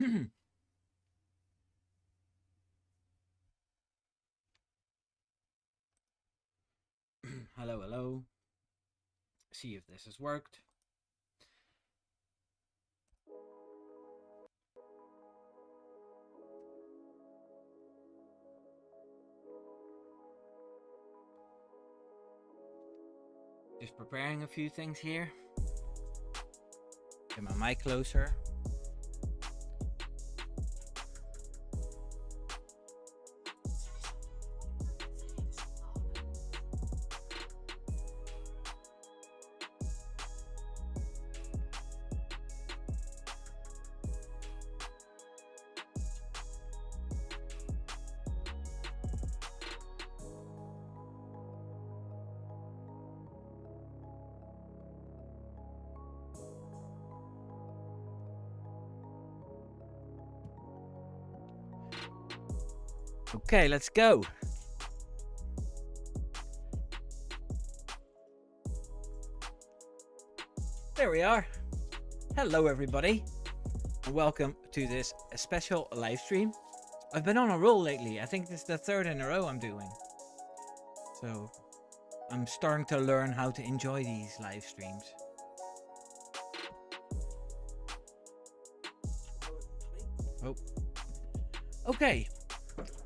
Hello, hello. See if this has worked. Just preparing a few things here. Get my mic closer. Okay, let's go. There we are. Hello, everybody. Welcome to this special live stream. I've been on a roll lately. I think this is the third in a row I'm doing. So I'm starting to learn how to enjoy these live streams. Oh. Okay.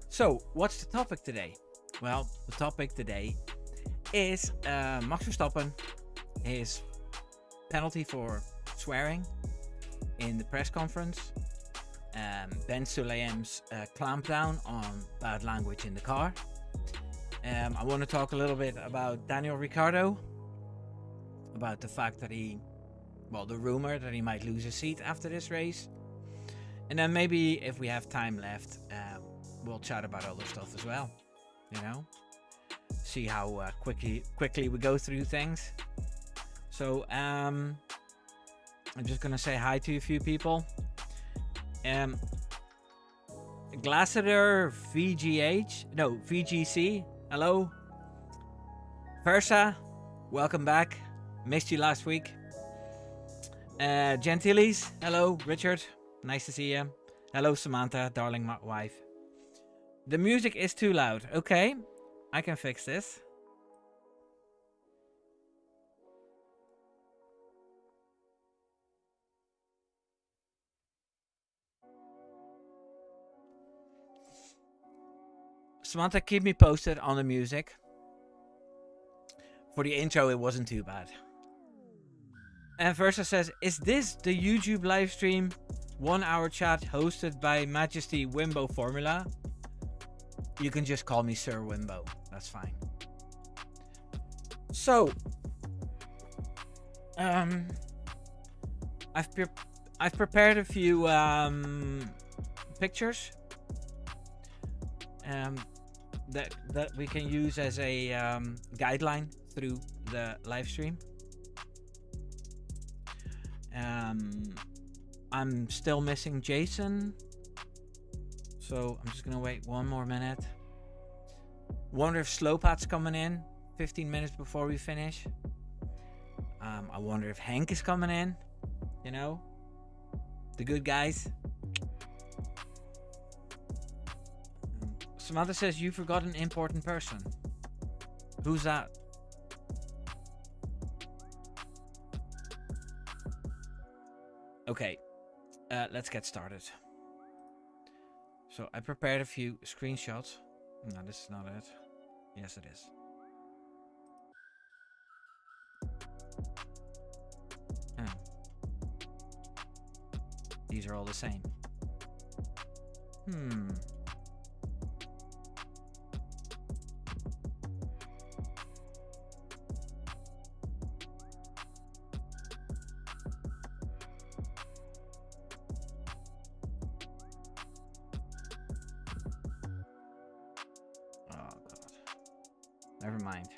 So, what's the topic today? Well, the topic today is Max Verstappen, his penalty for swearing in the press conference, Ben Sulayem's clampdown on bad language in the car. I want to talk a little bit about Daniel Ricciardo, about the fact that the rumor that he might lose his seat after this race. And then maybe if we have time left, we'll chat about other stuff as well, you know, see how quickly we go through things. So I'm just gonna say hi to a few people. Glassiter VGC, hello. Versa, welcome back. Missed you last week. Gentiles, hello. Richard, nice to see you. Hello, Samantha, darling wife. The music is too loud. Okay, I can fix this. Samantha, keep me posted on the music. For the intro, it wasn't too bad. And Versa says, is this the YouTube live stream 1 hour chat hosted by Majesty Wimbo Formula? You can just call me Sir Wimbo. That's fine. So, I've prepared a few pictures that we can use as a guideline through the live stream. I'm still missing Jason, so I'm just gonna wait 1 more minute. Wonder if Slowpat's coming in 15 minutes before we finish. I wonder if Hank is coming in, you know, the good guys. Samantha says you forgot an important person. Who's that? Okay, let's get started. So I prepared a few screenshots. No, this is not it. Yes, it is. Oh. These are all the same. Never mind.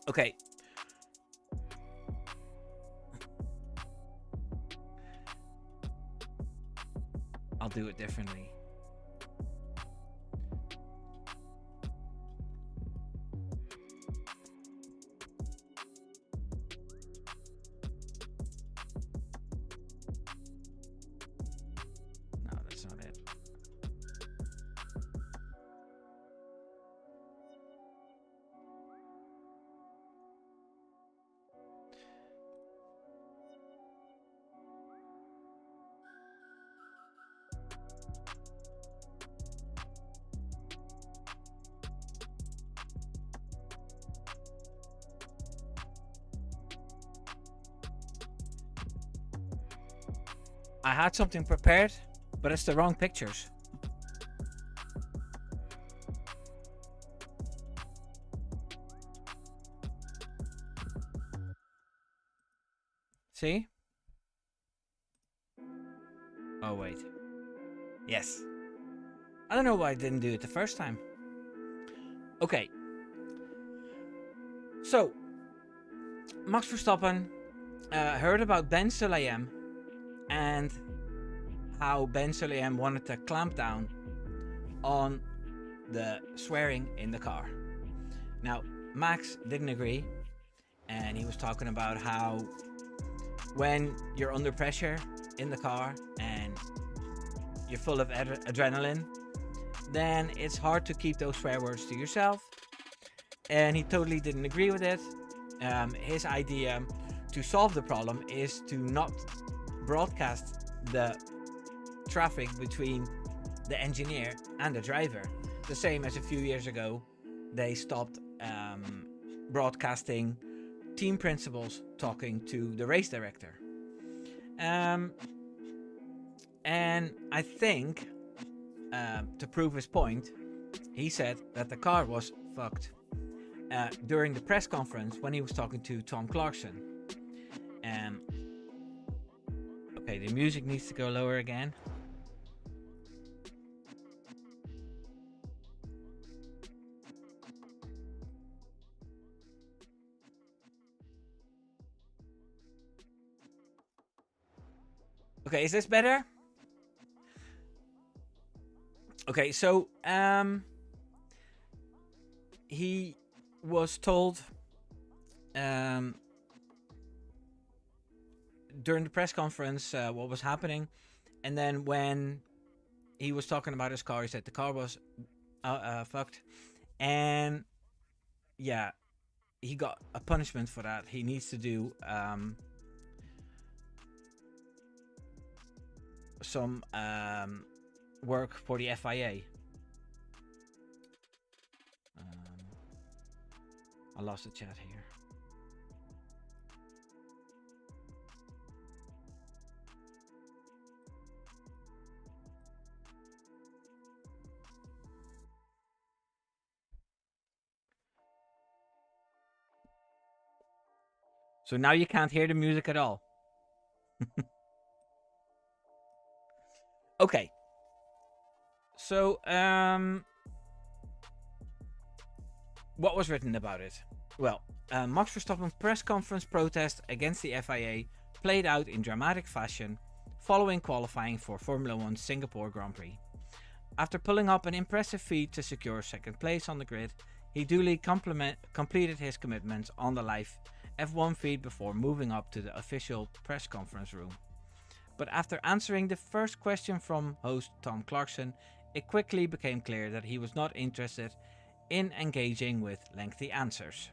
Okay. I'll do it differently. I had something prepared, but it's the wrong pictures. See? Oh, wait. Yes. I don't know why I didn't do it the first time. Okay. So, Max Verstappen heard about Ben Sulayem and how Ben Sulayem wanted to clamp down on the swearing in the car. Now, Max didn't agree, and he was talking about how when you're under pressure in the car and you're full of adrenaline, then it's hard to keep those swear words to yourself. And he totally didn't agree with it. His idea to solve the problem is to not broadcast the traffic between the engineer and the driver. The same as a few years ago, they stopped broadcasting team principals talking to the race director. And I think, to prove his point, he said that the car was fucked during the press conference when he was talking to Tom Clarkson. Okay, the music needs to go lower again. Okay, is this better? Okay, so he was told during the press conference what was happening, and then when he was talking about his car, he said the car was fucked, and yeah, he got a punishment for that. He needs to do some work for the FIA. I lost the chat here. So now you can't hear the music at all. Okay. So, what was written about it? Well, Max Verstappen's press conference protest against the FIA played out in dramatic fashion following qualifying for Formula 1 Singapore Grand Prix. After pulling up an impressive feat to secure second place on the grid, he duly completed his commitments on the live F1 feed before moving up to the official press conference room. But after answering the first question from host Tom Clarkson, it quickly became clear that he was not interested in engaging with lengthy answers.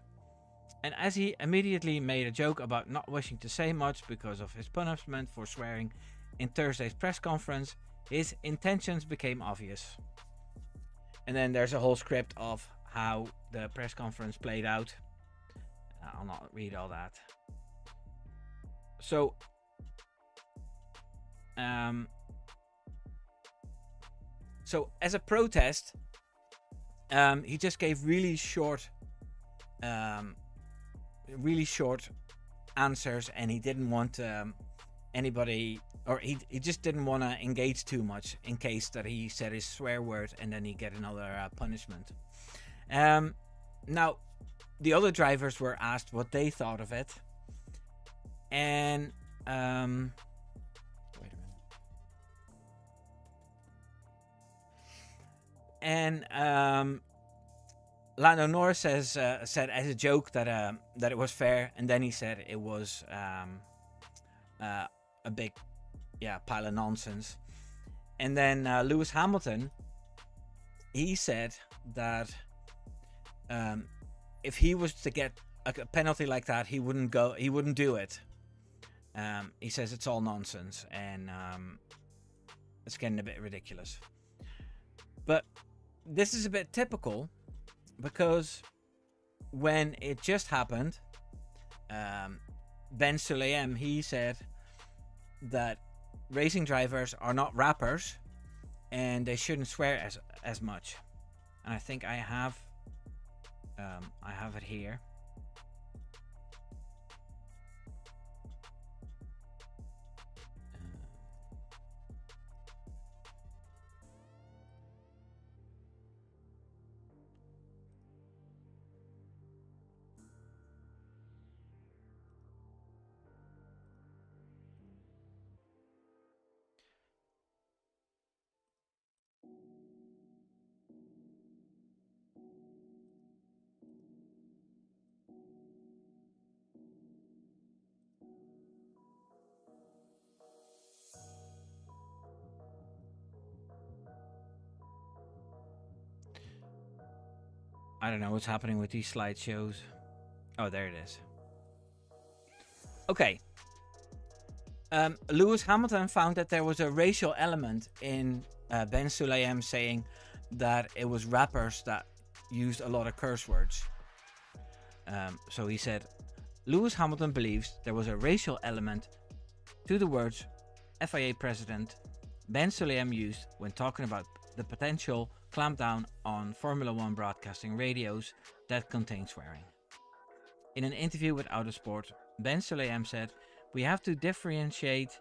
And as he immediately made a joke about not wishing to say much because of his punishment for swearing in Thursday's press conference, his intentions became obvious. And then there's a whole script of how the press conference played out. I'll not read all that. So, as a protest, he just gave really short answers, and he didn't want anybody, or he just didn't want to engage too much in case that he said his swear word and then he get another punishment. Now, the other drivers were asked what they thought of it, and wait a minute. And Lando Norris said as a joke that it was fair, and then he said it was a big pile of nonsense. And then Lewis Hamilton, he said that if he was to get a penalty like that, he wouldn't do it. He says it's all nonsense, and it's getting a bit ridiculous. But this is a bit typical, because when it just happened, Ben Sulayem, he said that racing drivers are not rappers and they shouldn't swear as much. And I think I have it here. I don't know what's happening with these slideshows. Oh, there it is. Okay. Lewis Hamilton found that there was a racial element in Ben Sulayem saying that it was rappers that used a lot of curse words. So he said, Lewis Hamilton believes there was a racial element to the words FIA president Ben Sulayem used when talking about the potential clampdown on Formula One broadcasting radios that contain swearing. In an interview with Autosport, Ben Sulayem said, "We have to differentiate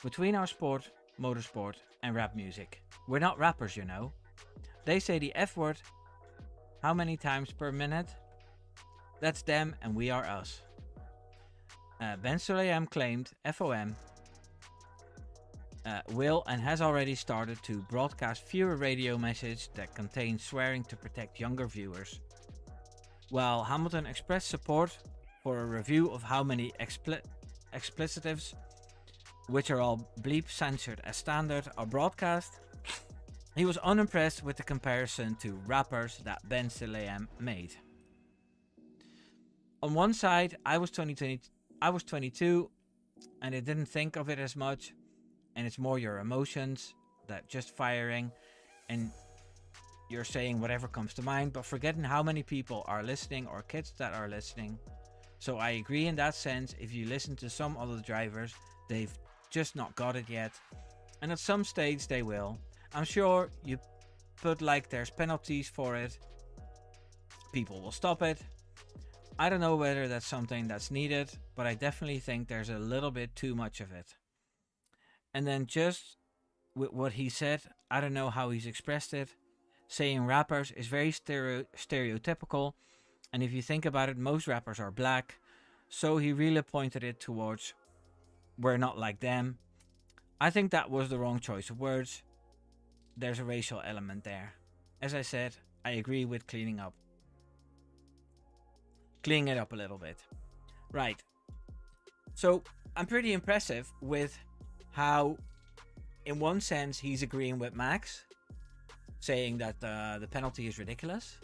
between our sport, motorsport, and rap music. We're not rappers, you know. They say the F word how many times per minute? That's them and we are us." Ben Sulayem claimed FOM will and has already started to broadcast fewer radio messages that contain swearing to protect younger viewers. While Hamilton expressed support for a review of how many explicitives, which are all bleep censored as standard, are broadcast, he was unimpressed with the comparison to rappers that Ben Sulayem made. On one side, I was 22 and I didn't think of it as much, and it's more your emotions that just firing and you're saying whatever comes to mind, but forgetting how many people are listening or kids that are listening. So I agree in that sense. If you listen to some other drivers, they've just not got it yet, and at some stage they will. I'm sure you put like there's penalties for it, people will stop it. I don't know whether that's something that's needed, but I definitely think there's a little bit too much of it. And then just with what he said, I don't know how he's expressed it. Saying rappers is very stereotypical, and if you think about it, most rappers are black, so he really pointed it towards we're not like them. I think that was the wrong choice of words. There's a racial element there. As I said, I agree with cleaning it up a little bit. Right. So I'm pretty impressive with how, in one sense, he's agreeing with Max, saying that the penalty is ridiculous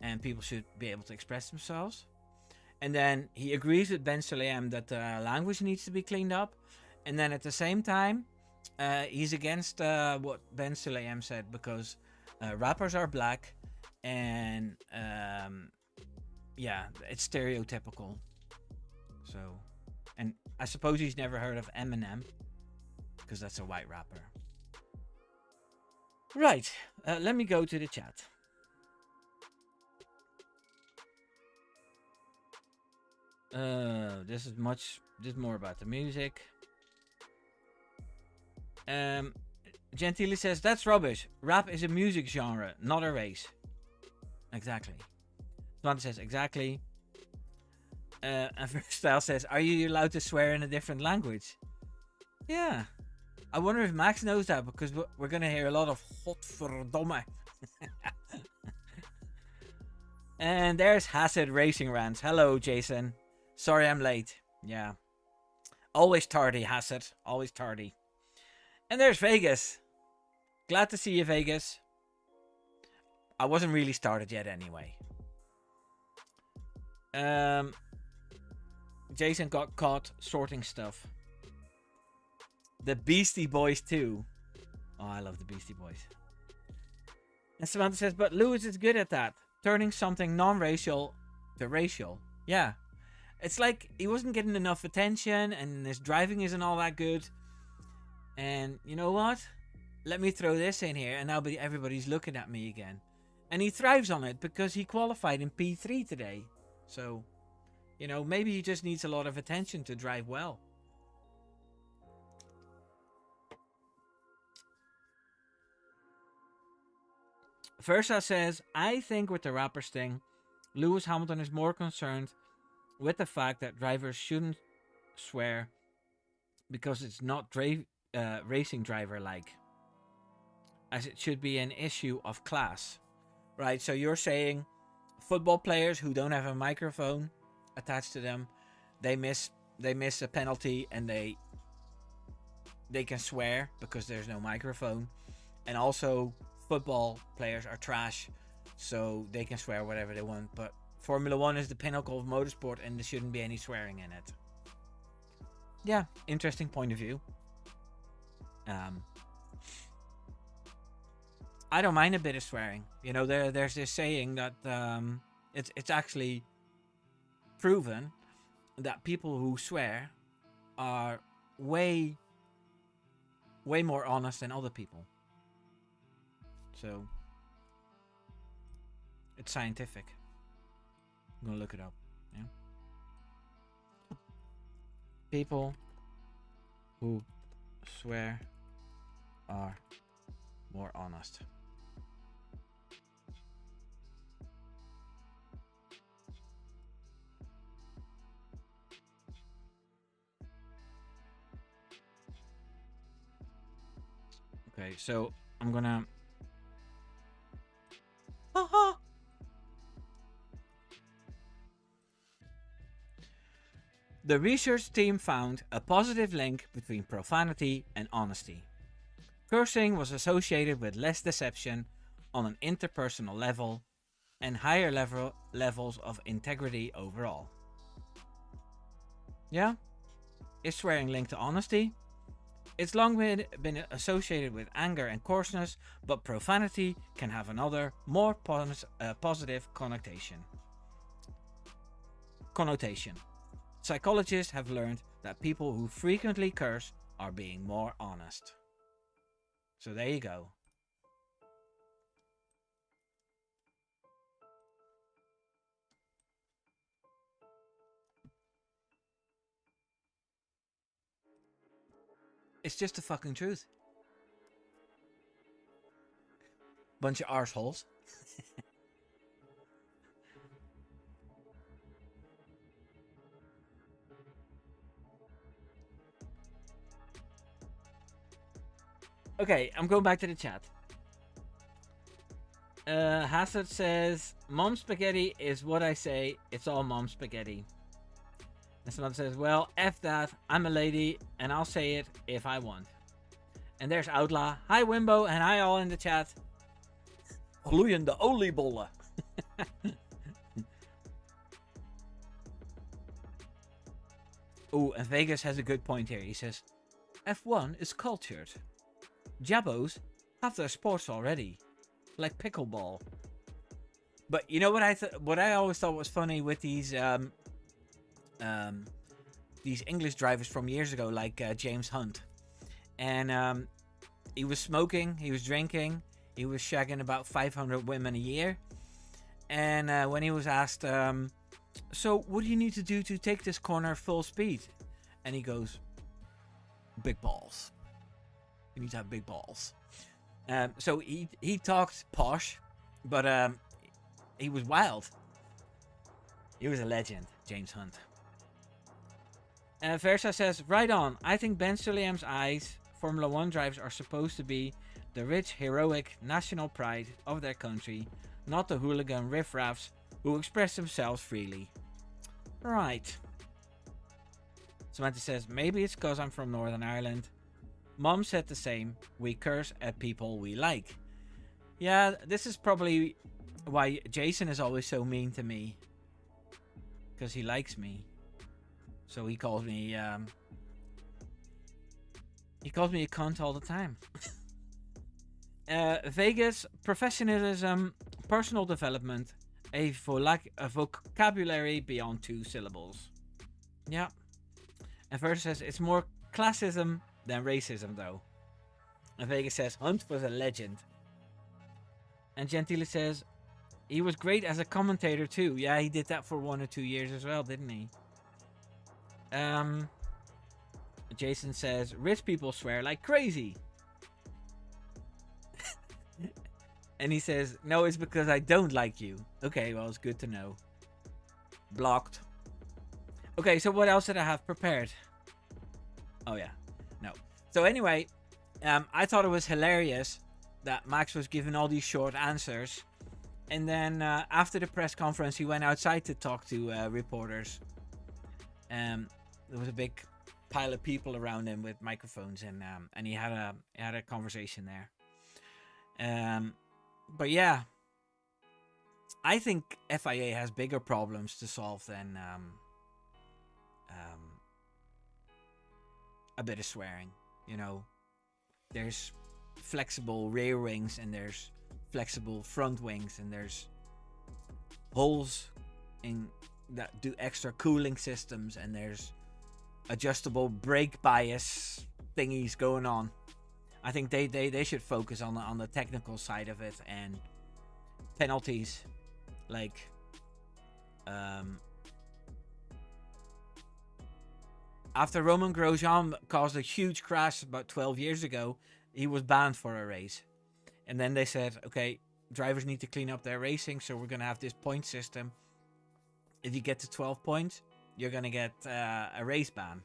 and people should be able to express themselves. And then he agrees with Ben Sulayem that the language needs to be cleaned up. And then at the same time, he's against what Ben Sulayem said, because rappers are black and yeah, it's stereotypical. So, and I suppose he's never heard of Eminem, because that's a white rapper. Right, let me go to the chat. This is more about the music. Gentile says, that's rubbish. Rap is a music genre, not a race. Exactly. Svante says, exactly. And Style says, are you allowed to swear in a different language? Yeah. I wonder if Max knows that, because we're going to hear a lot of godverdomme. And there's Hasid Racing Rants. Hello, Jason. Sorry I'm late. Yeah. Always tardy, Hasid. Always tardy. And there's Vegas. Glad to see you, Vegas. I wasn't really started yet anyway. Jason got caught sorting stuff. The Beastie Boys too. Oh, I love the Beastie Boys. And Samantha says, but Lewis is good at that. Turning something non-racial to racial. Yeah. It's like he wasn't getting enough attention and his driving isn't all that good. And you know what? Let me throw this in here, and now everybody's looking at me again. And he thrives on it because he qualified in P3 today. So, maybe he just needs a lot of attention to drive well. Versa says, I think with the rapper Sting, Lewis Hamilton is more concerned with the fact that drivers shouldn't swear because it's not racing driver like, as it should be an issue of class. Right, so you're saying football players who don't have a microphone attached to them, they miss a penalty and they can swear because there's no microphone. And also football players are trash, so they can swear whatever they want. But Formula 1 is the pinnacle of motorsport and there shouldn't be any swearing in it. Yeah, interesting point of view. I don't mind a bit of swearing. There's this saying that it's actually proven that people who swear are way more honest than other people. So it's scientific. I'm gonna look it up. Yeah. People who swear are more honest. Okay, so I'm gonna. The research team found a positive link between profanity and honesty. Cursing was associated with less deception on an interpersonal level and higher levels of integrity overall. Yeah? Is swearing linked to honesty? It's long been associated with anger and coarseness, but profanity can have another, more positive connotation. Psychologists have learned that people who frequently curse are being more honest. So there you go. It's just the fucking truth. Bunch of arseholes. Okay, I'm going back to the chat. Hassad says, Mom spaghetti is what I say. It's all mom spaghetti. And someone says, well, F that. I'm a lady and I'll say it if I want. And there's Outlaw. Hi Wimbo and hi all in the chat. Gloeiende oliebollen. Oh, and Vegas has a good point here. He says, F1 is cultured. Jabos have their sports already, like pickleball. But you know what I always thought was funny with these English drivers from years ago, like James Hunt, and he was smoking, he was drinking, he was shagging about 500 women a year, and when he was asked, so what do you need to do to take this corner full speed? And he goes, big balls. You need to have big balls. So he talked posh, but he was wild. He was a legend, James Hunt. Versa says, right on. I think Ben Sulayem's eyes, Formula 1 drivers are supposed to be the rich, heroic national pride of their country, not the hooligan riffraffs who express themselves freely. Right. Samantha says, maybe it's because I'm from Northern Ireland. Mom said the same. We curse at people we like. Yeah, this is probably why Jason is always so mean to me. Because he likes me. So he calls me a cunt all the time. Vegas, professionalism, personal development, a vocabulary beyond 2 syllables. Yeah. And Versa says it's more classism than racism though. And Vegas says, Hunt was a legend. And Gentile says, he was great as a commentator too. Yeah, he did that for 1 or 2 years as well, didn't he? Jason says, rich people swear like crazy. And he says, no, it's because I don't like you. Okay, well, it's good to know. Blocked. Okay, so what else did I have prepared? Oh, yeah. No. So anyway, I thought it was hilarious that Max was giving all these short answers. And then after the press conference, he went outside to talk to reporters. There was a big pile of people around him with microphones, and he had a conversation there. But yeah, I think FIA has bigger problems to solve than a bit of swearing. You know, there's flexible rear wings and there's flexible front wings, and there's holes in that do extra cooling systems, and there's adjustable brake bias thingies going on. I think they should focus on the technical side of it, and penalties like after Romain Grosjean caused a huge crash about 12 years ago, he was banned for a race. And then they said, okay, drivers need to clean up their racing, so we're going to have this point system. If you get to 12 points, you're going to get a race ban.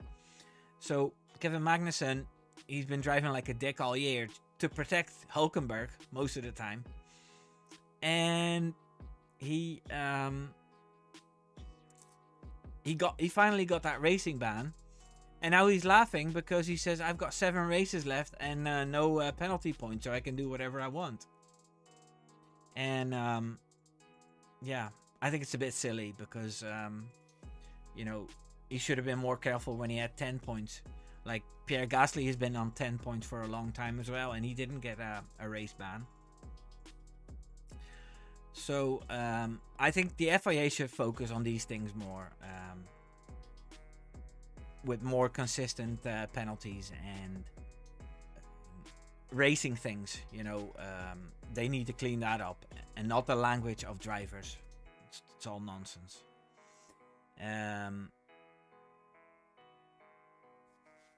So Kevin Magnussen, he's been driving like a dick all year to protect Hulkenberg most of the time. And he finally got that racing ban. And now he's laughing because he says, I've got 7 races left and no penalty points, so I can do whatever I want. And yeah, I think it's a bit silly because, you know, he should have been more careful when he had 10 points. Like Pierre Gasly has been on 10 points for a long time as well, and he didn't get a race ban. So I think the FIA should focus on these things more, with more consistent penalties and racing things. You know, they need to clean that up, and not the language of drivers. It's all nonsense.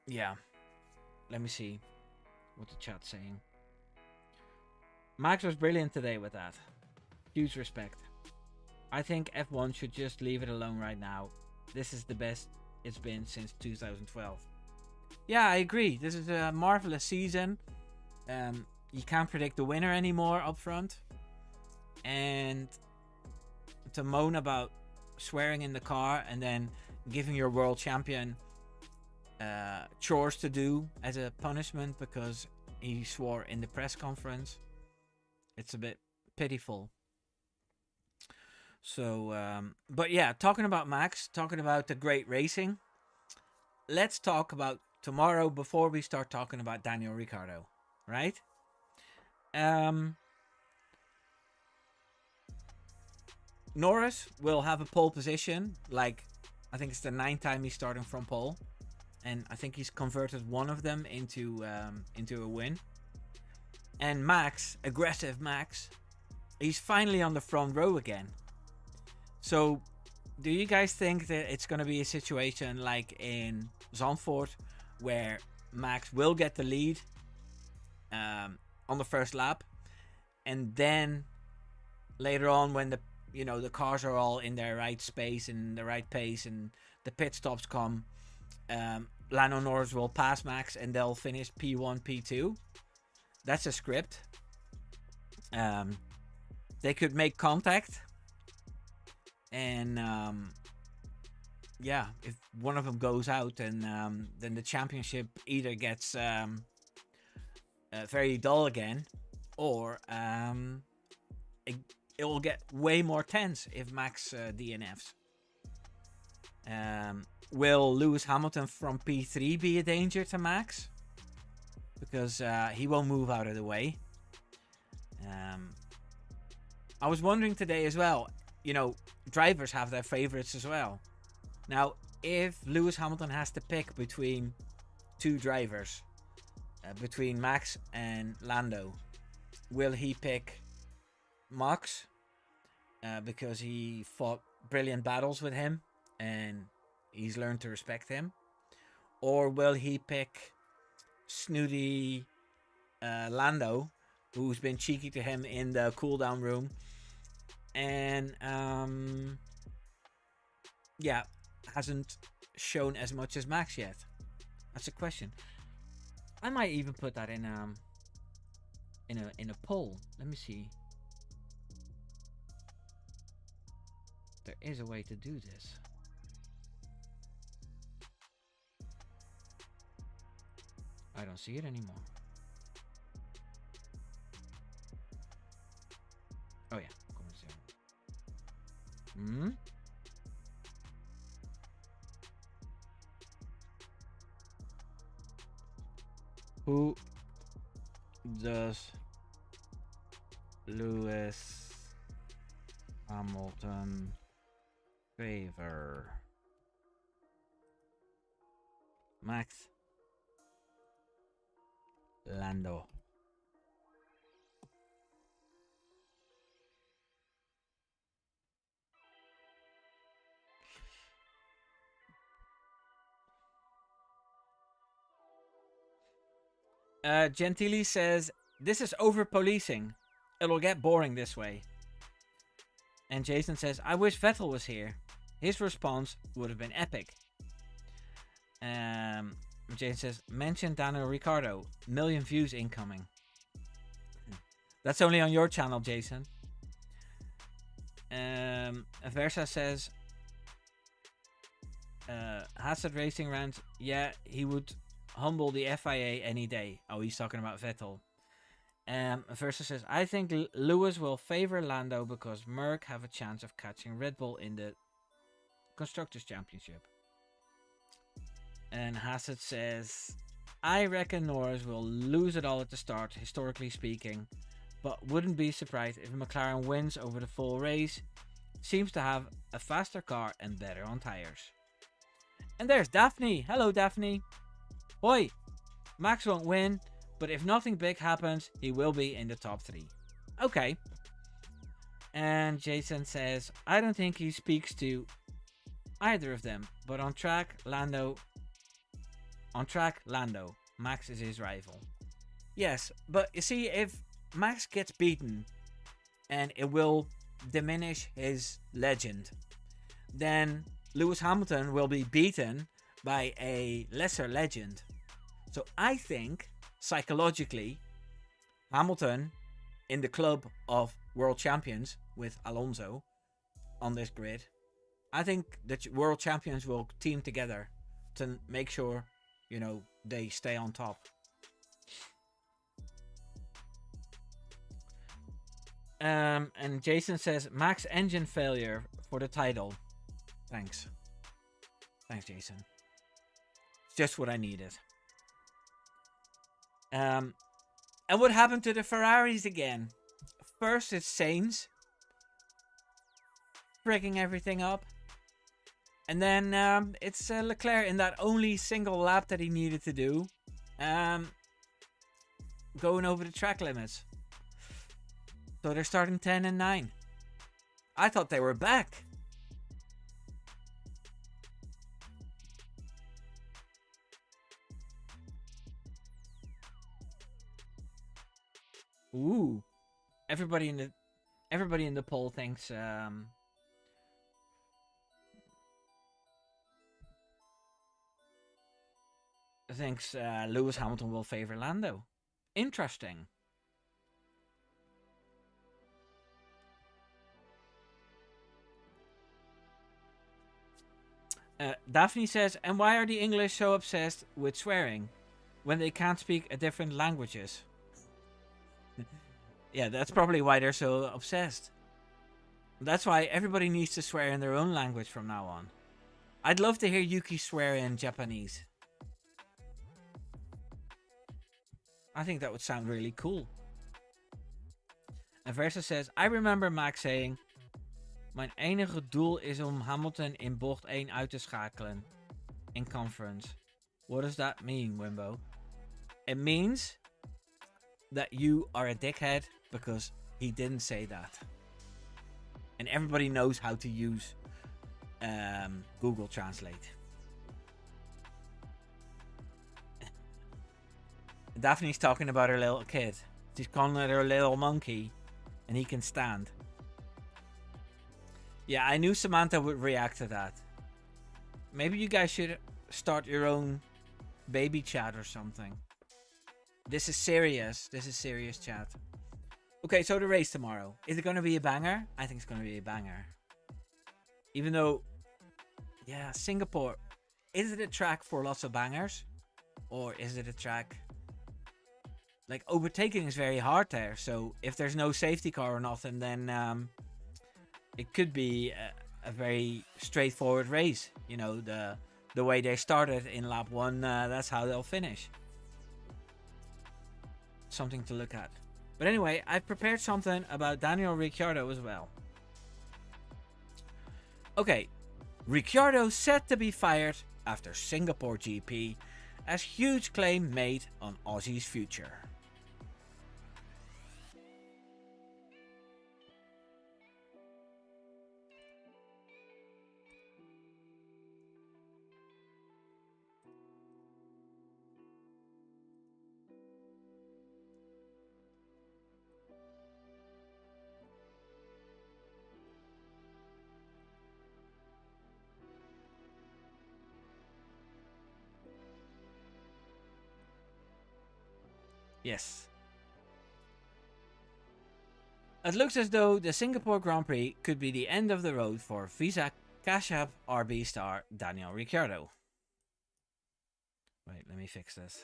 Yeah, let me see what the chat's saying. Max was brilliant today with that. Huge respect. I think F1 should just leave it alone right now. This is the best it's been since 2012. Yeah, I agree. This is a marvelous season. You can't predict the winner anymore up front. And to moan about swearing in the car and then giving your world champion chores to do as a punishment because he swore in the press conference, it's a bit pitiful. So, but yeah, talking about Max, talking about the great racing, let's talk about tomorrow before we start talking about Daniel Ricciardo, right? Norris will have a pole position, like I think it's the 9th time he's starting from pole. And I think he's converted one of them into a win. And Max, aggressive Max, he's finally on the front row again. So, do you guys think that it's going to be a situation like in Zandvoort, where Max will get the lead on the first lap, and then later on, when the cars are all in their right space and the right pace, and the pit stops come, Lando Norris will pass Max and they'll finish P1, P2. That's a script. They could make contact. And yeah, if one of them goes out, and then the championship either gets very dull again, or it will get way more tense if Max DNFs. Will Lewis Hamilton from P3 be a danger to Max? Because he won't move out of the way. I was wondering today as well, drivers have their favorites as well. Now, if Lewis Hamilton has to pick between 2 drivers, between Max and Lando. Will he pick Max because he fought brilliant battles with him and he's learned to respect him? Or will he pick snooty Lando, who's been cheeky to him in the cooldown room and hasn't shown as much as Max yet? That's a question. I might even put that in a poll. Let me see. There is a way to do this. I don't see it anymore. Oh yeah, Who does Lewis Hamilton favor? Max, Lando. Gentili says, this is over policing. It'll get boring this way. And Jason says, I wish Vettel was here. His response would have been epic. Jason says, mention Daniel Ricciardo. 1 million views incoming. That's only on your channel, Jason. Versa says, Hazard Racing Rant. Yeah, he would humble the FIA any day. Oh, he's talking about Vettel. Versa says, I think Lewis will favor Lando because Merck have a chance of catching Red Bull in the Constructors' Championship. And Hazard says, I reckon Norris will lose it all at the start, historically speaking, but wouldn't be surprised if McLaren wins over the full race. Seems to have a faster car and better on tires. And there's Daphne. Hello, Daphne. Boy, Max won't win, but if nothing big happens, he will be in the top 3. Okay. And Jason says, I don't think he speaks to either of them, but on track, Lando. Max is his rival. Yes, but you see, if Max gets beaten, and it will diminish his legend, then Lewis Hamilton will be beaten by a lesser legend. So I think, psychologically, Hamilton in the club of world champions with Alonso on this grid, I think that world champions will team together to make sure, you know, they stay on top. And Jason says, Max engine failure for the title. Thanks. Thanks, Jason. It's just what I needed. And what happened to the Ferraris again? First it's Sainz breaking everything up. And then it's Leclerc in that only single lap that he needed to do. Going over the track limits. So they're starting 10 and 9. I thought they were back. Ooh. Everybody in the poll thinks Lewis Hamilton will favor Lando. Interesting. Daphne says, and why are the English so obsessed with swearing when they can't speak different languages? Yeah, that's probably why they're so obsessed. That's why everybody needs to swear in their own language from now on. I'd love to hear Yuki swear in Japanese. I think that would sound really cool. And Versa says, I remember Max saying, mijn enige doel is om Hamilton in bocht 1 uit te schakelen in conference. What does that mean, Wimbo? it means that you are a dickhead because he didn't say that. And everybody knows how to use Google Translate. Daphne's talking about her little kid. She's calling it her little monkey, and he can stand. Yeah, I knew Samantha would react to that. Maybe you guys should start your own baby chat or something. This is serious. This is serious chat. Okay, so the race tomorrow. Is it going to be a banger? I think it's going to be a banger. Even though, yeah, Singapore. Is it a track for lots of bangers? Or is it a track... Like, overtaking is very hard there. So, if there's no safety car or nothing, then it could be a very straightforward race. You know, the way they started in lap 1, that's how they'll finish. Something to look at. But anyway, I've prepared something about Daniel Ricciardo as well. Okay, Ricciardo set to be fired after Singapore GP as huge claim made on Aussie's future. Yes. It looks as though the Singapore Grand Prix could be the end of the road for Visa Cash App RB star Daniel Ricciardo. Wait, let me fix this.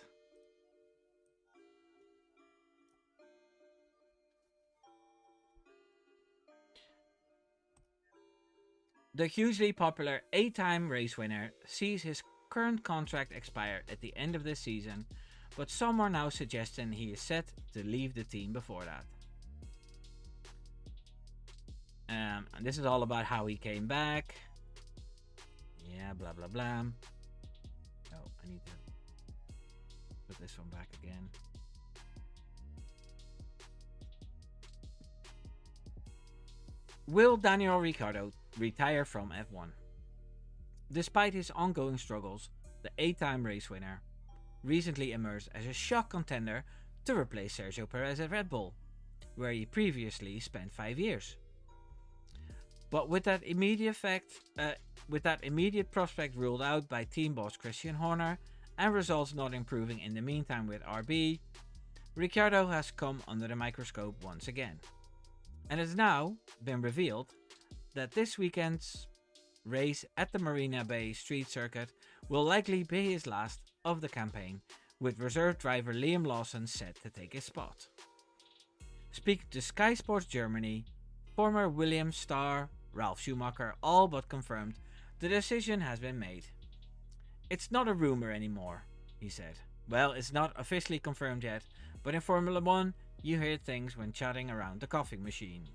The hugely popular 8-time race winner sees his current contract expire at the end of this season, but some are now suggesting he is set to leave the team before that. And this is all about how he came back. Yeah, blah blah blah. Oh, I need to put this one back again. Will Daniel Ricciardo retire from F1? Despite his ongoing struggles, the 8-time race winner recently emerged as a shock contender to replace Sergio Perez at Red Bull, where he previously spent 5 years. But with that immediate prospect ruled out by team boss Christian Horner and results not improving in the meantime with RB, Ricciardo has come under the microscope once again. And it's now been revealed that this weekend's race at the Marina Bay Street Circuit will likely be his last of the campaign, with reserve driver Liam Lawson set to take his spot. Speaking to Sky Sports Germany, former Williams star Ralf Schumacher all but confirmed the decision has been made. It's not a rumor anymore, he said. Well, it's not officially confirmed yet, but in Formula 1 you hear things when chatting around the coffee machine.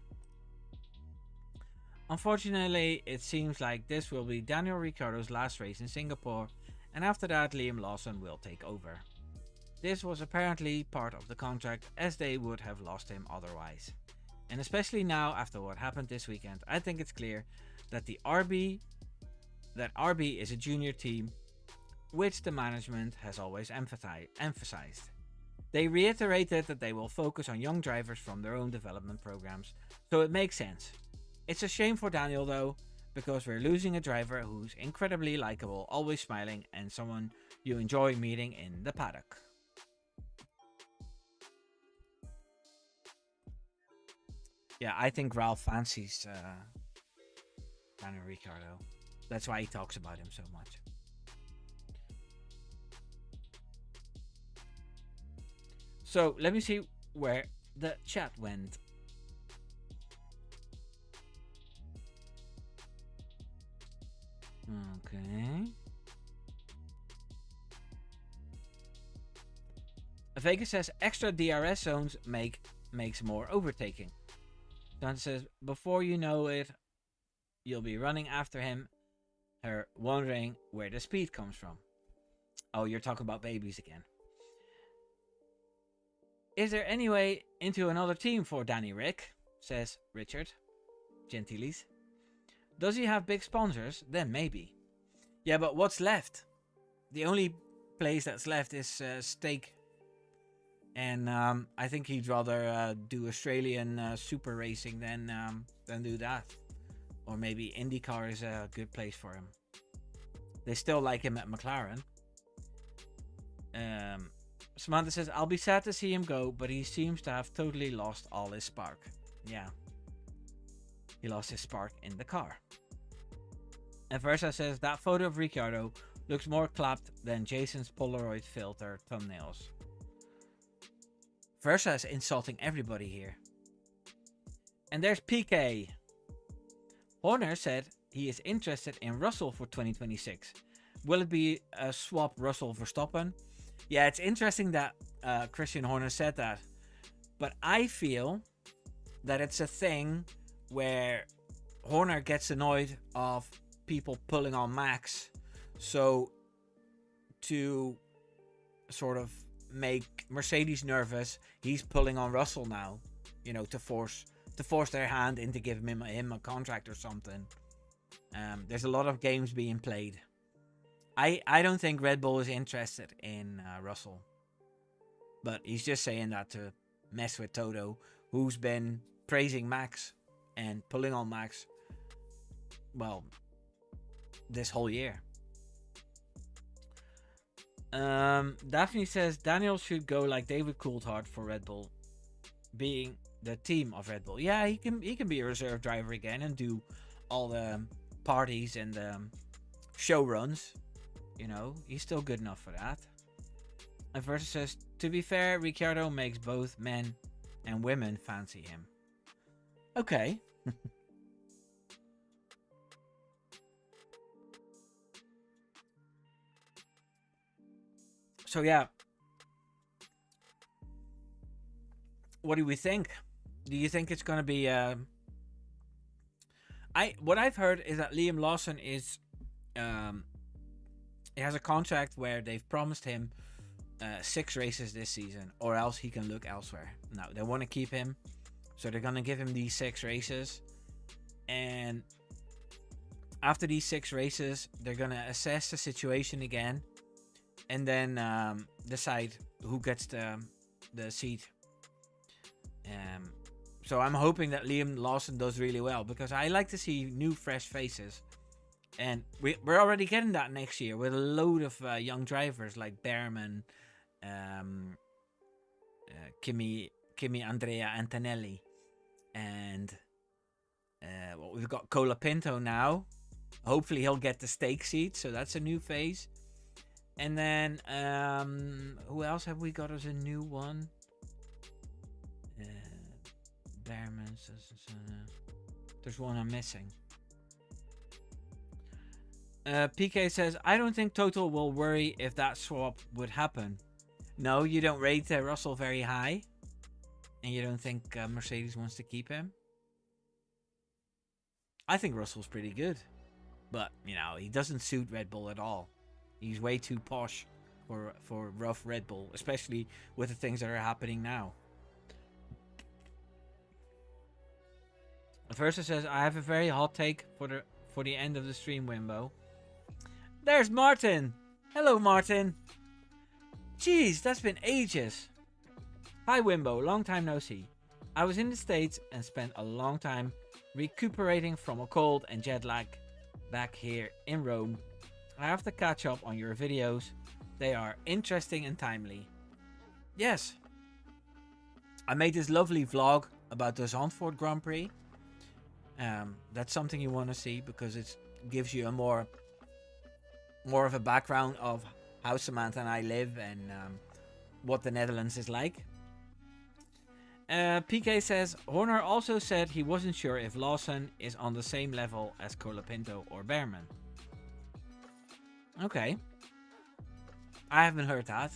Unfortunately, it seems like this will be Daniel Ricciardo's last race in Singapore, and after that Liam Lawson will take over. This was apparently part of the contract, as they would have lost him otherwise. And especially now after what happened this weekend, I think it's clear that RB is a junior team, which the management has always emphasized. They reiterated that they will focus on young drivers from their own development programs, so it makes sense. It's a shame for Daniel though, because we're losing a driver who's incredibly likable, always smiling, and someone you enjoy meeting in the paddock. Yeah, I think Ralph fancies Daniel Ricciardo. That's why he talks about him so much. So, let me see where the chat went. Okay. Vegas says extra DRS zones makes more overtaking. Dante says, before you know it, you'll be running after him, her wondering where the speed comes from. Oh, you're talking about babies again. Is there any way into another team for Danny Rick? Says Richard. Gentiles. Does he have big sponsors? Then maybe. Yeah, but what's left? The only place that's left is Steak. And I think he'd rather do Australian super racing than do that. Or maybe IndyCar is a good place for him. They still like him at McLaren. Samantha says, I'll be sad to see him go, but he seems to have totally lost all his spark. Yeah. He lost his spark in the car. And Versa says, that photo of Ricciardo looks more clapped than Jason's Polaroid filter thumbnails. Versa is insulting everybody here. And there's PK. Horner said he is interested in Russell for 2026. Will it be a swap Russell Verstappen? Yeah, it's interesting that Christian Horner said that. But I feel that it's a thing where Horner gets annoyed of people pulling on Max. So to sort of make Mercedes nervous, he's pulling on Russell now. You know, to force their hand into giving him a contract or something. There's a lot of games being played. I don't think Red Bull is interested in Russell. But he's just saying that to mess with Toto, who's been praising Max and pulling on Max, well, this whole year. Daphne says Daniel should go like David Coulthard for Red Bull, being the team of Red Bull. Yeah, he can be a reserve driver again and do all the parties and the show runs. You know, he's still good enough for that. And Versa says, to be fair, Ricciardo makes both men and women fancy him. Okay. So yeah. What do we think? Do you think it's going to be what I've heard is that Liam Lawson is he has a contract where they've promised him 6 races this season, or else he can look elsewhere. Now they want to keep him, so they're going to give him these 6 races, and after these 6 races they're going to assess the situation again and then decide who gets the seat. So I'm hoping that Liam Lawson does really well, because I like to see new fresh faces. And we're already getting that next year with a load of young drivers like Behrman, Kimi Andrea Antonelli, and we've got Colapinto now. Hopefully he'll get the stake seat, so that's a new phase. And then who else have we got as a new one? Behrman. There's one I'm missing. PK says, I don't think Toto will worry if that swap would happen. No, you don't rate Russell very high? And you don't think Mercedes wants to keep him? I think Russell's pretty good. But, you know, he doesn't suit Red Bull at all. He's way too posh for rough Red Bull, especially with the things that are happening now. Versa says, I have a very hot take for the end of the stream, Wimbo. There's Martin. Hello, Martin. Jeez, that's been ages. Hi, Wimbo. Long time no see. I was in the States and spent a long time recuperating from a cold and jet lag back here in Rome. I have to catch up on your videos. They are interesting and timely. Yes. I made this lovely vlog about the Zandvoort Grand Prix. That's something you want to see, because it gives you a more of a background of how Samantha and I live and what the Netherlands is like. PK says, Horner also said he wasn't sure if Lawson is on the same level as Colapinto or Behrman. Okay. I haven't heard that.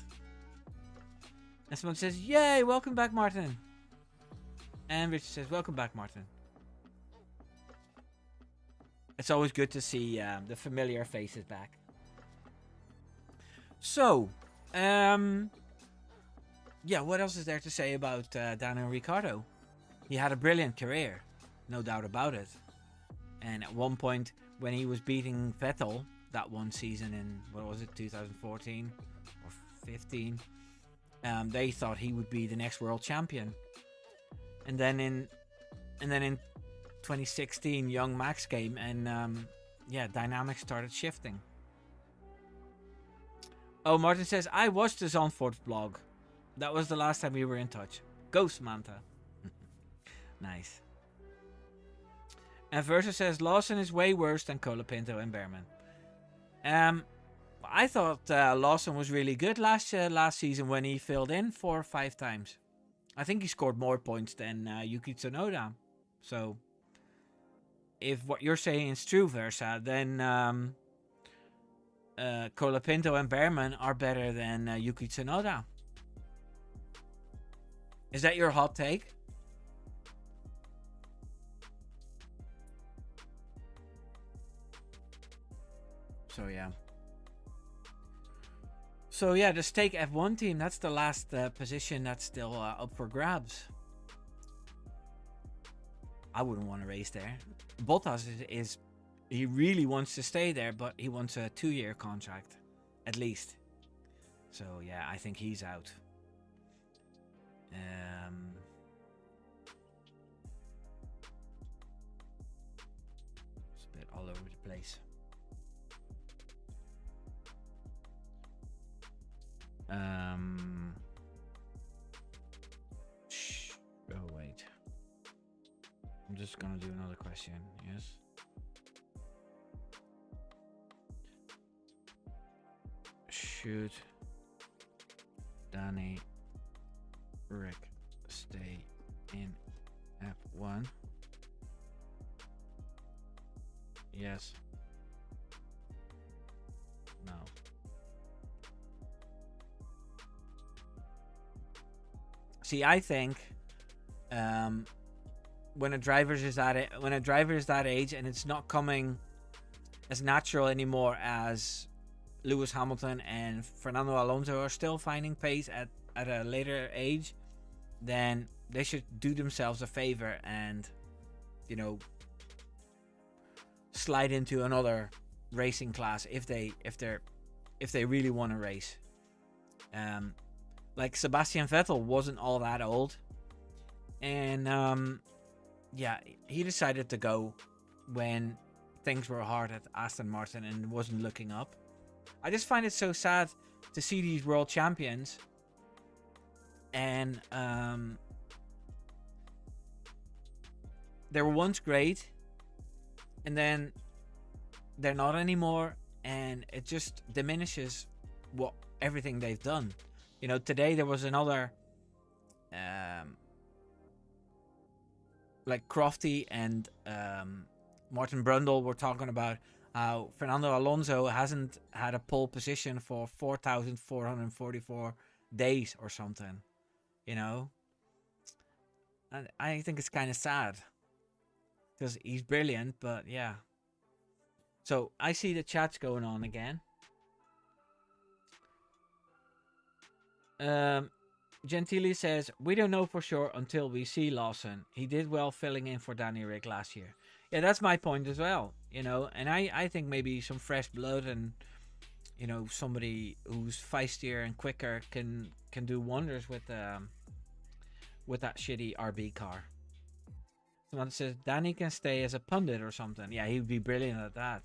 And someone says, yay, welcome back, Martin. And Richard says, welcome back, Martin. It's always good to see the familiar faces back. So, Yeah, what else is there to say about Daniel Ricciardo? He had a brilliant career, no doubt about it. And at one point, when he was beating Vettel that one season in, what was it, 2014 or 15, they thought he would be the next world champion. And then in 2016, young Max came, and yeah, dynamics started shifting. Oh, Martin says, I watched the Zandvoort blog. That was the last time we were in touch. Ghost Manta. Nice. And Versa says, Lawson is way worse than Colapinto and Behrman. I thought Lawson was really good last season when he filled in 4 or 5 times. I think he scored more points than Yuki Tsunoda. So, if what you're saying is true, Versa, then Colapinto and Behrman are better than Yuki Tsunoda. Is that your hot take? So yeah, the Stake F1 team, that's the last position that's still up for grabs. I wouldn't want to race there. Bottas is he really wants to stay there, but he wants a 2-year contract, at least. So yeah, I think he's out. It's a bit all over the place. Oh wait. I'm just gonna do another question. Yes. Should Danny Rick stay in F1? Yes. No. See, I think when a driver is that age and it's not coming as natural anymore as Lewis Hamilton and Fernando Alonso are still finding pace at a later age, then they should do themselves a favor and, you know, slide into another racing class if they really want to race. Like Sebastian Vettel wasn't all that old, and yeah, he decided to go when things were hard at Aston Martin and wasn't looking up. I just find it so sad to see these world champions and they were once great and then they're not anymore, and it just diminishes what everything they've done. You know, today there was another like Crofty and Martin Brundle were talking about how Fernando Alonso hasn't had a pole position for 4,444 days or something. You know, and I think it's kind of sad because he's brilliant, but yeah. So I see the chats going on again. Gentili says, we don't know for sure until we see Lawson. He did well filling in for Danny Rick last year. Yeah, that's my point as well, you know, and I think maybe some fresh blood and, you know, somebody who's feistier and quicker can do wonders with that shitty RB car. Someone says Danny can stay as a pundit or something. Yeah, he would be brilliant at that.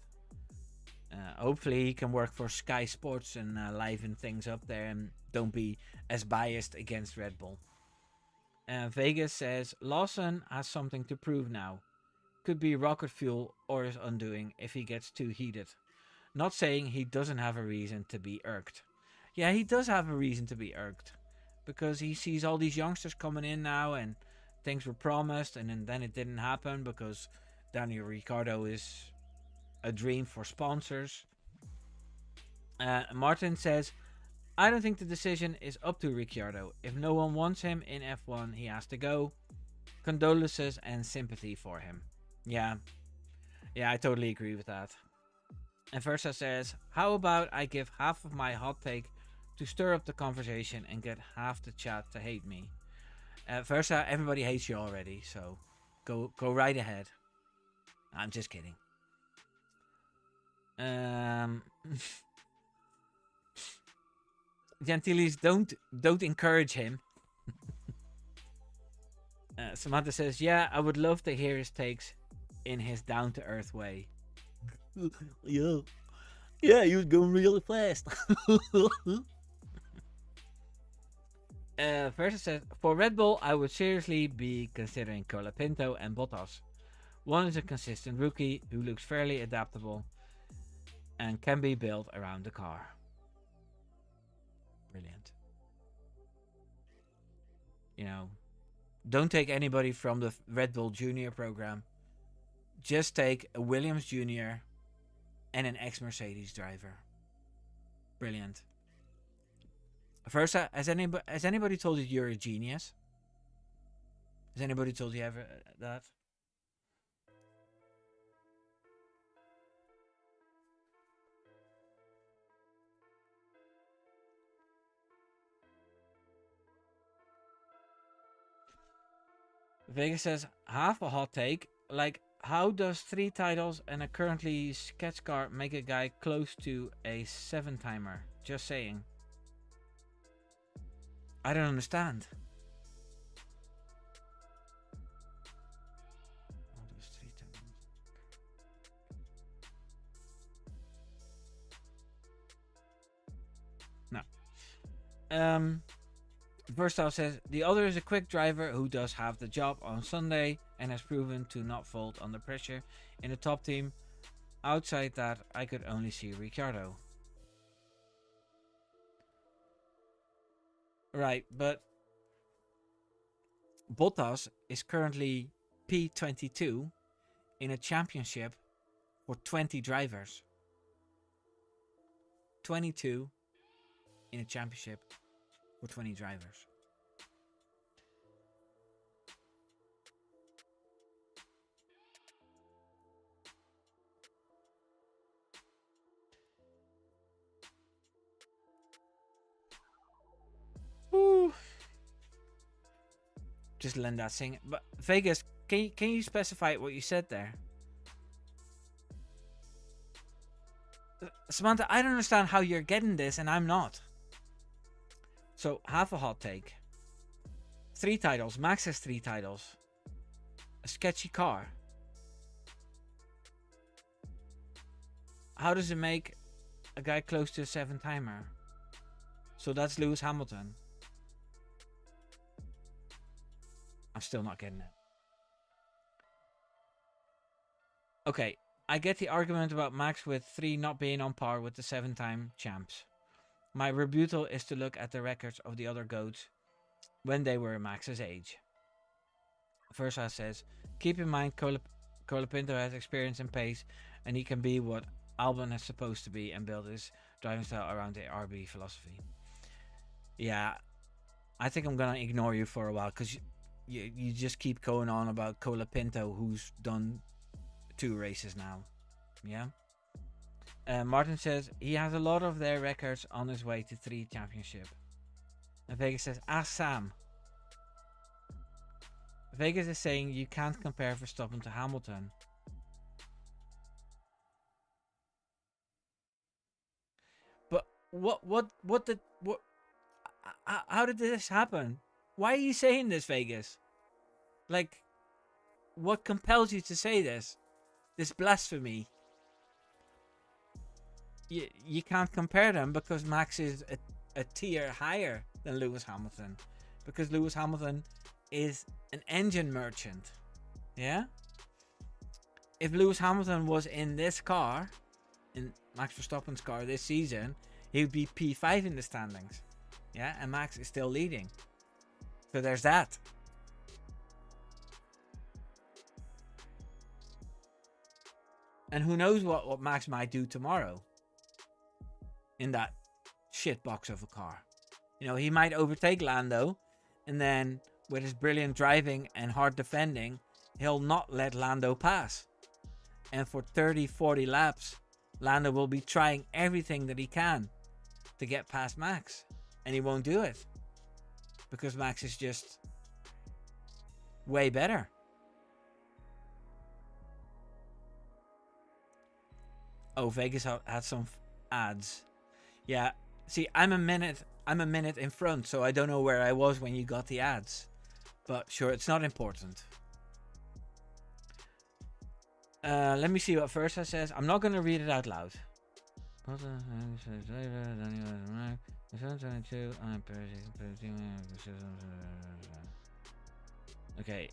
Hopefully he can work for Sky Sports and liven things up there and don't be as biased against Red Bull. Vegas says Lawson has something to prove now. Could be rocket fuel or his undoing if he gets too heated. Not saying he doesn't have a reason to be irked. Yeah, he does have a reason to be irked. Because he sees all these youngsters coming in now and things were promised and then it didn't happen because Daniel Ricciardo is a dream for sponsors. Martin says, I don't think the decision is up to Ricciardo. If no one wants him in F1, he has to go. Condolences and sympathy for him. Yeah, I totally agree with that. And Versa says, how about I give half of my hot take to stir up the conversation and get half the chat to hate me. Versa, everybody hates you already, so go right ahead. I'm just kidding. Gentiles, don't encourage him. Samantha says, yeah, I would love to hear his takes in his down-to-earth way. Yeah, he was going really fast. Versa says, for Red Bull, I would seriously be considering Colapinto and Bottas. One is a consistent rookie who looks fairly adaptable and can be built around the car. Brilliant. You know, don't take anybody from the Red Bull Junior program. Just take a Williams Junior and an ex-Mercedes driver. Brilliant. Versa, has anybody told you you're a genius? Has anybody told you ever that? Vegas says, half a hot take. Like, how does 3 titles and a currently sketch car make a guy close to a 7-timer? Just saying. I don't understand. No. Verstappen says, the other is a quick driver who does have the job on Sunday and has proven to not fold under pressure in the top team. Outside that, I could only see Ricciardo. Right, but Bottas is currently P22 in a championship for 20 drivers. 22 in a championship for 20 drivers. Ooh. Just lend that sing. But Vegas, can you specify what you said there? Samantha, I don't understand how you're getting this and I'm not. So, half a hot take. 3 titles. Max has 3 titles. A sketchy car. How does it make a guy close to a 7-timer? So that's Lewis Hamilton. I'm still not getting it. Okay, I get the argument about Max with 3 not being on par with the 7-time champs. My rebuttal is to look at the records of the other GOATs when they were Max's age. Versa says, keep in mind Colapinto has experience and pace and he can be what Albon is supposed to be and build his driving style around the RB philosophy. Yeah, I think I'm going to ignore you for a while because you just keep going on about Colapinto who's done 2 races now. Yeah. Martin says he has a lot of their records on his way to 3 championship. And Vegas says, ask Sam. Vegas is saying you can't compare Verstappen to Hamilton. But how did this happen? Why are you saying this, Vegas? Like, what compels you to say this? This blasphemy. You can't compare them because Max is a tier higher than Lewis Hamilton. Because Lewis Hamilton is an engine merchant. Yeah? If Lewis Hamilton was in this car, in Max Verstappen's car this season, he would be P5 in the standings. Yeah? And Max is still leading. So there's that. And who knows what Max might do tomorrow in that shit box of a car. You know, he might overtake Lando, and then with his brilliant driving and hard defending, he'll not let Lando pass. And for 30-40 laps, Lando will be trying everything that he can to get past Max, and he won't do it because Max is just way better. Oh, Vegas had some ads. Yeah, see, I'm a minute in front, so I don't know where I was when you got the ads. But sure, it's not important. Let me see what Versa says. I'm not going to read it out loud. Okay.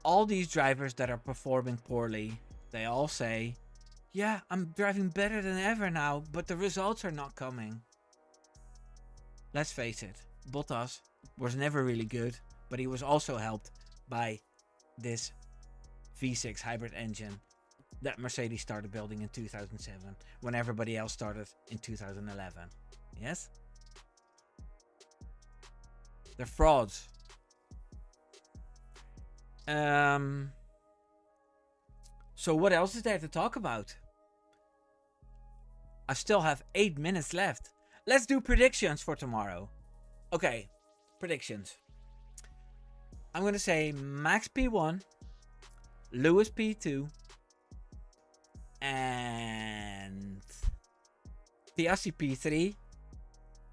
All these drivers that are performing poorly, they all say, yeah, I'm driving better than ever now, but the results are not coming. Let's face it, Bottas was never really good, but he was also helped by this V6 hybrid engine that Mercedes started building in 2007 when everybody else started in 2011. Yes? They're frauds. So what else is there to talk about? I still have 8 minutes left. Let's do predictions for tomorrow. Okay, predictions. I'm going to say Max P1, Lewis P2, and Piastri P3,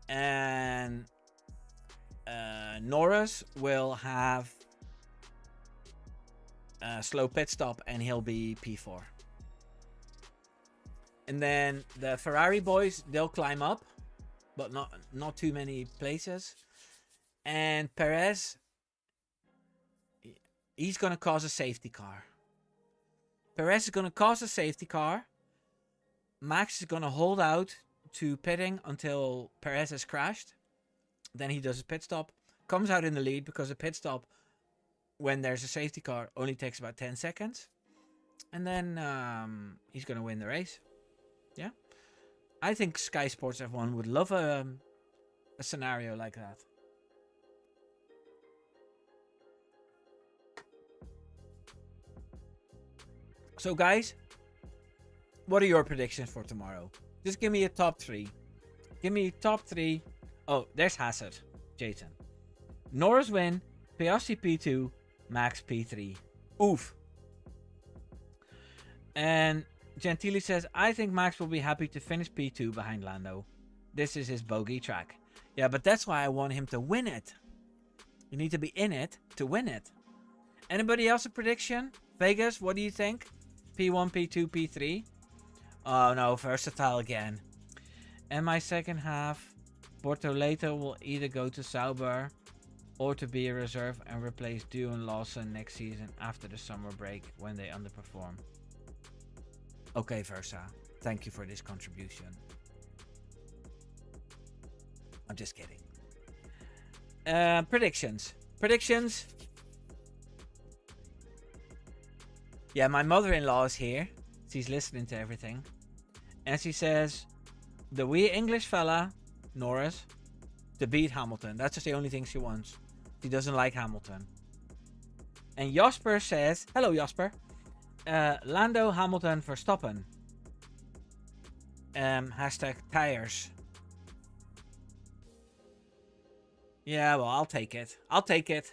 and Norris will have a slow pit stop and he'll be P4. And then the Ferrari boys, they'll climb up, but not too many places. And Perez, he's going to cause a safety car. Perez is going to cause a safety car. Max is going to hold out to pitting until Perez has crashed. Then he does a pit stop, comes out in the lead because a pit stop, when there's a safety car, only takes about 10 seconds. And then he's going to win the race. Yeah. I think Sky Sports F1 would love a scenario like that. So guys, what are your predictions for tomorrow? Just give me a top 3. Give me top 3. Oh, there's Hazard, Jason. Norris win, Piastri P2, Max P3. Oof. And Gentili says, I think Max will be happy to finish P2 behind Lando. This is his bogey track. Yeah, but that's why I want him to win it. You need to be in it to win it. Anybody else a prediction? Vegas, what do you think? P1, P2, P3? Oh no, versatile again. And my second half, Bortoleto will either go to Sauber or to be a reserve and replace Dew and Lawson next season after the summer break when they underperform. Okay, Versa. Thank you for this contribution. I'm just kidding. Predictions. Predictions. Yeah, my mother-in-law is here. She's listening to everything. And she says, the wee English fella, Norris, to beat Hamilton. That's just the only thing she wants. She doesn't like Hamilton. And Jasper says, hello Jasper. Lando, Hamilton, Verstappen. Hashtag tires. Yeah, well, I'll take it. I'll take it.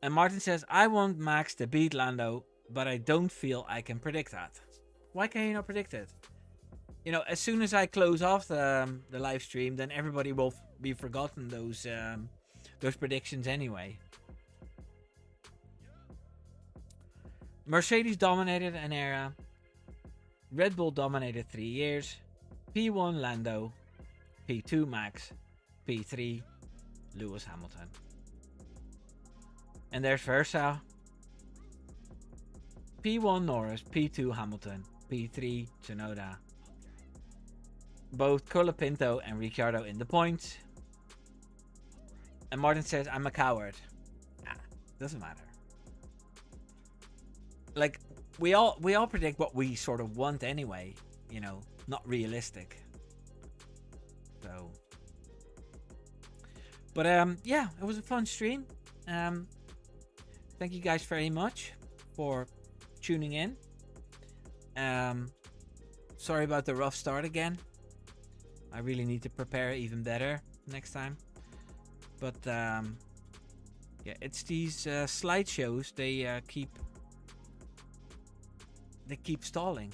And Martin says, I want Max to beat Lando, but I don't feel I can predict that. Why can you not predict it? You know, as soon as I close off the live stream, then everybody will be forgotten those predictions anyway. Mercedes dominated an era. Red Bull dominated 3 years. P1 Lando. P2 Max. P3 Lewis Hamilton. And there's Versa. P1 Norris. P2 Hamilton. P3 Tsunoda. Both Colapinto and Ricciardo in the points. And Martin says, I'm a coward. Nah, doesn't matter. Like, we all predict what we sort of want anyway. You know, not realistic. So. But, yeah, it was a fun stream. Thank you guys very much for tuning in. Sorry about the rough start again. I really need to prepare even better next time. But yeah, it's these slideshows. They keep stalling.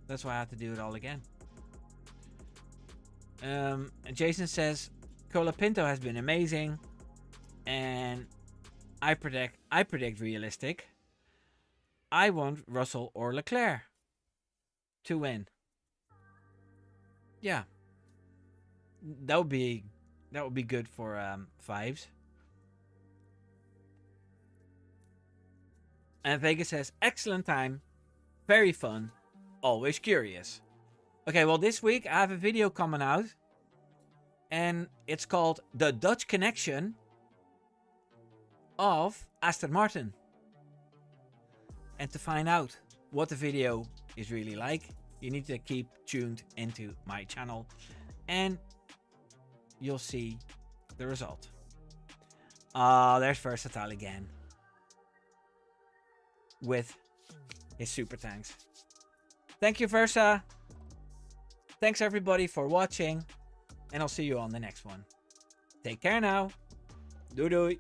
That's why I have to do it all again. Jason says Colapinto has been amazing, and I predict realistic. I want Russell or Leclerc to win. Yeah, that would be good for fives. And Vegas says excellent time, very fun, always curious. Okay, well this week I have a video coming out, and it's called The Dutch Connection of Aston Martin. And to find out what the video is really like, you need to keep tuned into my channel, and you'll see the result. There's Versatile again with his super tanks. Thank you, Versa. Thanks everybody for watching, and I'll see you on the next one. Take care now. Doei doei.